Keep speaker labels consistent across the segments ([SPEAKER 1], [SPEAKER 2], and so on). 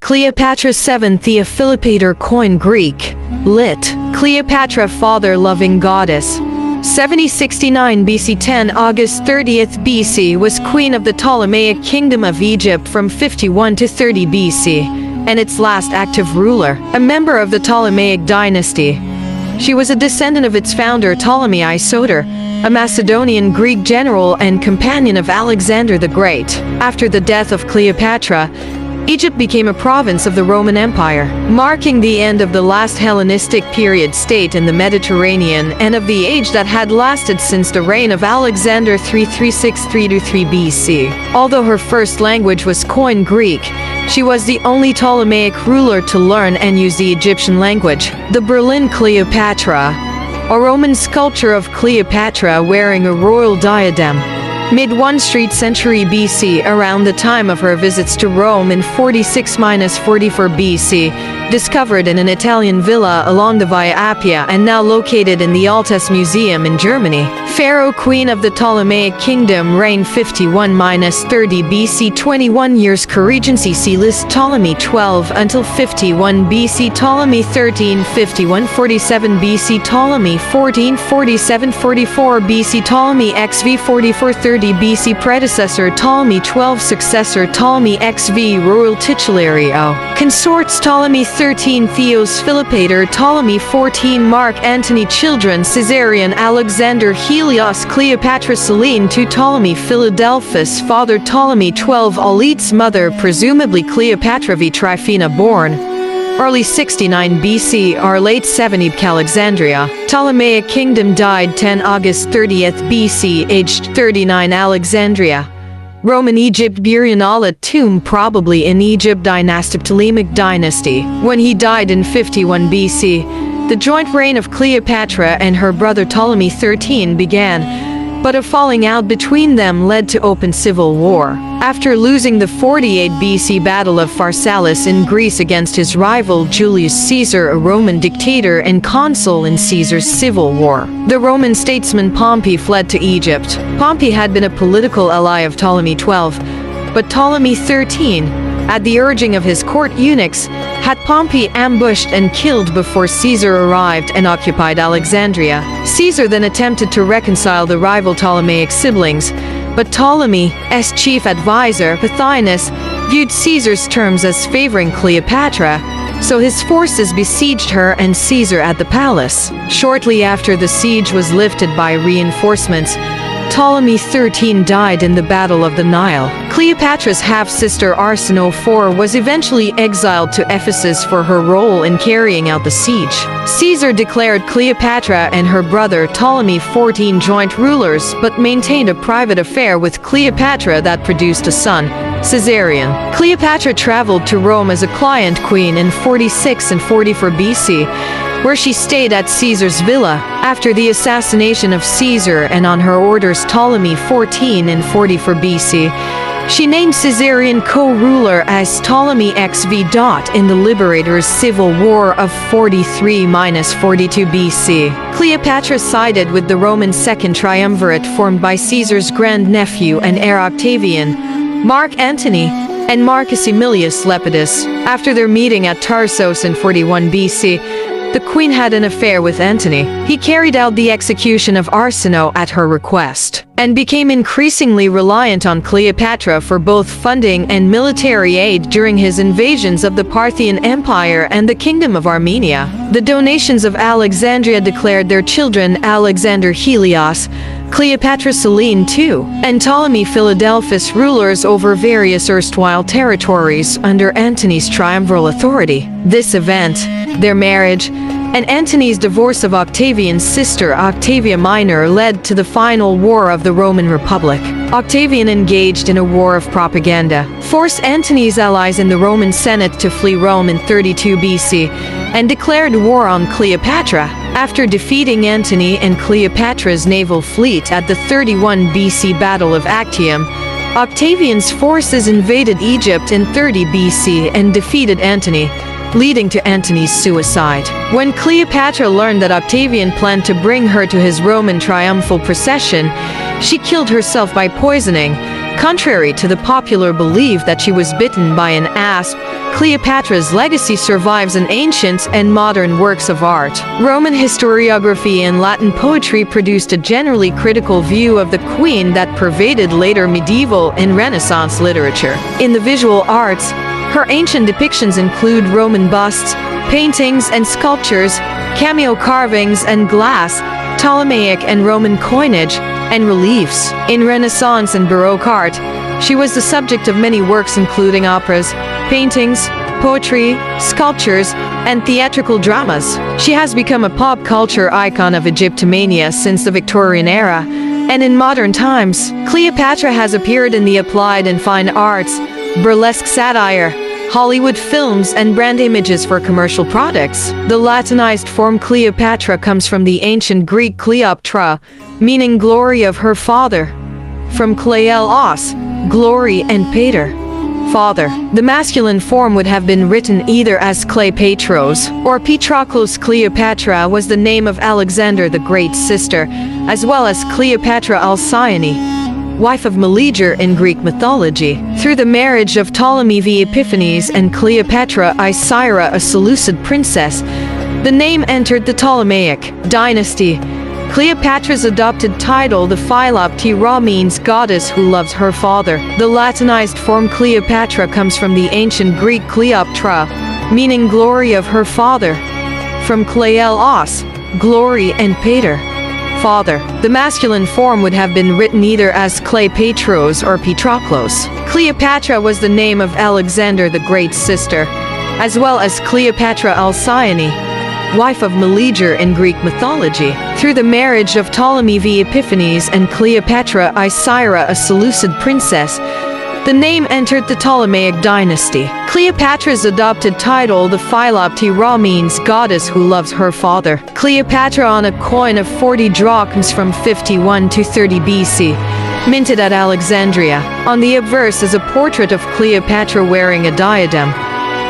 [SPEAKER 1] Cleopatra 7 Theophilopator coin Greek, lit. Cleopatra father-loving goddess. 7069 BC 10 August 30th BC was queen of the Ptolemaic kingdom of Egypt from 51 to 30 BC, and its last active ruler, a member of the Ptolemaic dynasty. She was a descendant of its founder Ptolemy I Soter, a Macedonian Greek general and companion of Alexander the Great. After the death of Cleopatra, Egypt became a province of the Roman Empire, marking the end of the last Hellenistic period state in the Mediterranean and of the age that had lasted since the reign of Alexander 336–323 BC. Although her first language was Koine Greek, she was the only Ptolemaic ruler to learn and use the Egyptian language. The Berlin Cleopatra, a Roman sculpture of Cleopatra wearing a royal diadem, mid-1st century BC, around the time of her visits to Rome in 46–44 BC, discovered in an Italian villa along the Via Appia and now located in the Altes Museum in Germany. Pharaoh queen of the Ptolemaic kingdom, reigned 51–30 BC, 21 years co-regency. See list. Ptolemy 12 until 51 BC, Ptolemy 13 51–47 BC, Ptolemy 14 47–44 BC, Ptolemy XV 44–30 BC, predecessor Ptolemy 12, successor Ptolemy XV, royal titulario. Consorts Ptolemy 13 Theos Philopator, Ptolemy 14 Mark Antony, children Caesarion, Alexander, Helios, Cleopatra Selene 2, Ptolemy Philadelphus, father Ptolemy 12, Aleth's mother presumably Cleopatra V Tryphena, born early 69 BC or late 70 Alexandria. Ptolemaic kingdom, died 10 August 30th BC, aged 39. Alexandria, Roman Egypt, Burial tomb probably in Egypt, dynastic Ptolemaic dynasty. When he died in 51 BC, the joint reign of Cleopatra and her brother Ptolemy 13 began, but a falling out between them led to open civil war. After losing the 48 BC Battle of Pharsalus in Greece against his rival Julius Caesar, a Roman dictator and consul in Caesar's civil war, the Roman statesman Pompey fled to Egypt. Pompey had been a political ally of Ptolemy 12, but Ptolemy 13, at the urging of his court eunuchs, had Pompey ambushed and killed before Caesar arrived and occupied Alexandria. Caesar then attempted to reconcile the rival Ptolemaic siblings, but Ptolemy's chief advisor, Pothinus, viewed Caesar's terms as favoring Cleopatra, so his forces besieged her and Caesar at the palace. Shortly after the siege was lifted by reinforcements, Ptolemy 13 died in the Battle of the Nile. Cleopatra's half-sister Arsinoe IV was eventually exiled to Ephesus for her role in carrying out the siege. Caesar declared Cleopatra and her brother Ptolemy 14 joint rulers, but maintained a private affair with Cleopatra that produced a son, Caesarion. Cleopatra traveled to Rome as a client queen in 46 and 44 BC, where she stayed at Caesar's villa. After the assassination of Caesar and on her orders Ptolemy 14 in 44 BC, she named Caesarion co-ruler as Ptolemy XV. In the Liberator's civil war of 43–42 BC, Cleopatra sided with the Roman Second Triumvirate formed by Caesar's grandnephew and heir Octavian, Mark Antony, and Marcus Aemilius Lepidus. After their meeting at Tarsus in 41 BC, the queen had an affair with Antony. He carried out the execution of Arsinoe at her request, and became increasingly reliant on Cleopatra for both funding and military aid during his invasions of the Parthian Empire and the Kingdom of Armenia. The donations of Alexandria declared their children Alexander Helios, Cleopatra Selene II, and Ptolemy Philadelphus rulers over various erstwhile territories under Antony's triumviral authority. This event, their marriage, and Antony's divorce of Octavian's sister Octavia Minor led to the final war of the Roman Republic. Octavian engaged in a war of propaganda, forced Antony's allies in the Roman Senate to flee Rome in 32 BC, and declared war on Cleopatra. After defeating Antony and Cleopatra's naval fleet at the 31 BC Battle of Actium, Octavian's forces invaded Egypt in 30 BC and defeated Antony, leading to Antony's suicide. When Cleopatra learned that Octavian planned to bring her to his Roman triumphal procession, she killed herself by poisoning, Contrary to the popular belief that she was bitten by an asp, Cleopatra's legacy survives in ancient and modern works of art. Roman historiography and Latin poetry produced a generally critical view of the queen that pervaded later medieval and Renaissance literature. In the visual arts, her ancient depictions include Roman busts, paintings and sculptures, cameo carvings and glass, Ptolemaic and Roman coinage, and reliefs. In Renaissance and Baroque art, she was the subject of many works including operas, paintings, poetry, sculptures, and theatrical dramas. She has become a pop culture icon of Egyptomania since the Victorian era, and in modern times, Cleopatra has appeared in the applied and fine arts, burlesque satire, Hollywood films, and brand images for commercial products. The Latinized form Cleopatra comes from the ancient Greek Cleopatra, meaning glory of her father, from kleos, glory, and pater, father. The masculine form would have been written either as Cleopatros or Patroclus. Cleopatra was the name of Alexander the Great's sister, as well as Cleopatra Alcyone, wife of Meleager in Greek mythology. Through the marriage of Ptolemy V. Epiphanes and Cleopatra Isira, a Seleucid princess, the name entered the Ptolemaic dynasty. Cleopatra's adopted title, the philoptera, means goddess who loves her father. The Latinized form Cleopatra comes from the ancient Greek Cleopatra, meaning glory of her father, from kleos, glory, and pater, father. The masculine form would have been written either as Cleopatros or Patroclus. Cleopatra was the name of Alexander the Great's sister, as well as Cleopatra Alcyone, wife of Meleager in Greek mythology. Through the marriage of Ptolemy V. Epiphanes and Cleopatra Isira, a Seleucid princess, the name entered the Ptolemaic dynasty. Cleopatra's adopted title, the philoptera, means goddess who loves her father. Cleopatra on a coin of 40 drachms from 51 to 30 BC, minted at Alexandria. On the obverse is a portrait of Cleopatra wearing a diadem,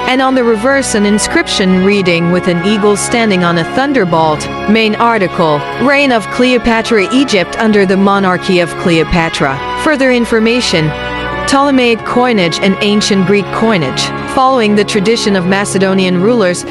[SPEAKER 1] and on the reverse an inscription reading with an eagle standing on a thunderbolt. Main article: Reign of Cleopatra, Egypt under the monarchy of Cleopatra. Further information: Ptolemaic coinage and ancient Greek coinage. Following the tradition of Macedonian rulers,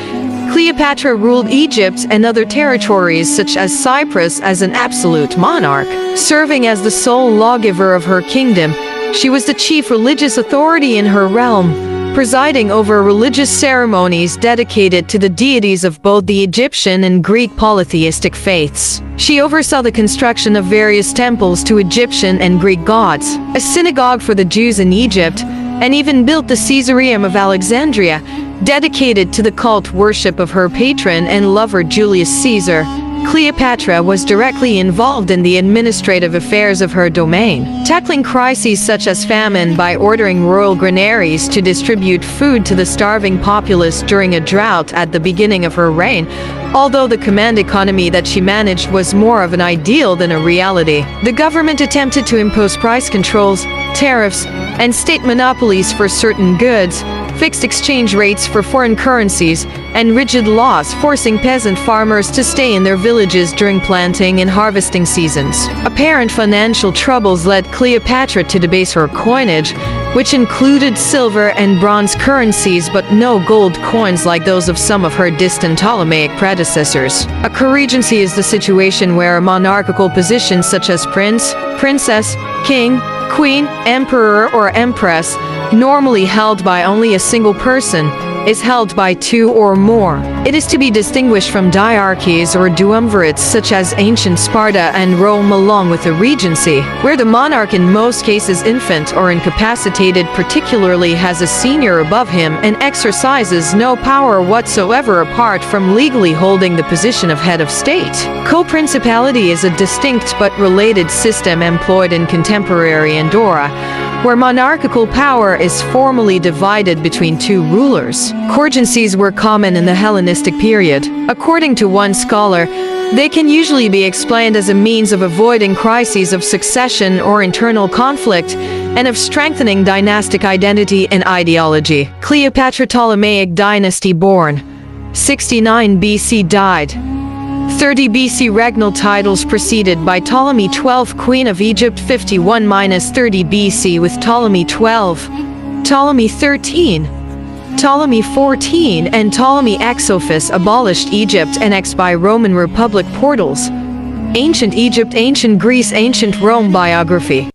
[SPEAKER 1] Cleopatra ruled Egypt and other territories such as Cyprus as an absolute monarch. Serving as the sole lawgiver of her kingdom, she was the chief religious authority in her realm, presiding over religious ceremonies dedicated to the deities of both the Egyptian and Greek polytheistic faiths. She oversaw the construction of various temples to Egyptian and Greek gods, a synagogue for the Jews in Egypt, and even built the Caesareum of Alexandria, dedicated to the cult worship of her patron and lover Julius Caesar. Cleopatra was directly involved in the administrative affairs of her domain, tackling crises such as famine by ordering royal granaries to distribute food to the starving populace during a drought at the beginning of her reign. Although the command economy that she managed was more of an ideal than a reality, the government attempted to impose price controls, tariffs, and state monopolies for certain goods, fixed exchange rates for foreign currencies, and rigid laws forcing peasant farmers to stay in their villages during planting and harvesting seasons. Apparent financial troubles led Cleopatra to debase her coinage, which included silver and bronze currencies but no gold coins like those of some of her distant Ptolemaic predecessors. A co-regency is the situation where a monarchical position such as prince, princess, king, queen, emperor, or empress, normally held by only a single person, is held by two or more. It is to be distinguished from diarchies or duumvirates such as ancient Sparta and Rome, along with the regency, where the monarch in most cases infant or incapacitated particularly has a senior above him and exercises no power whatsoever apart from legally holding the position of head of state. Co-principality is a distinct but related system employed in contemporary Andorra, where monarchical power is formally divided between two rulers. Coregencies were common in the Hellenistic period. According to one scholar, they can usually be explained as a means of avoiding crises of succession or internal conflict, and of strengthening dynastic identity and ideology. Cleopatra, Ptolemaic dynasty, born 69 BC, died 30 BC regnal titles preceded by Ptolemy 12 Queen of Egypt 51-30 BC with Ptolemy 12, Ptolemy 13, Ptolemy 14 and Ptolemy ex office abolished Egypt annexed by Roman Republic portals. Ancient Egypt, Ancient Greece, Ancient Rome biography.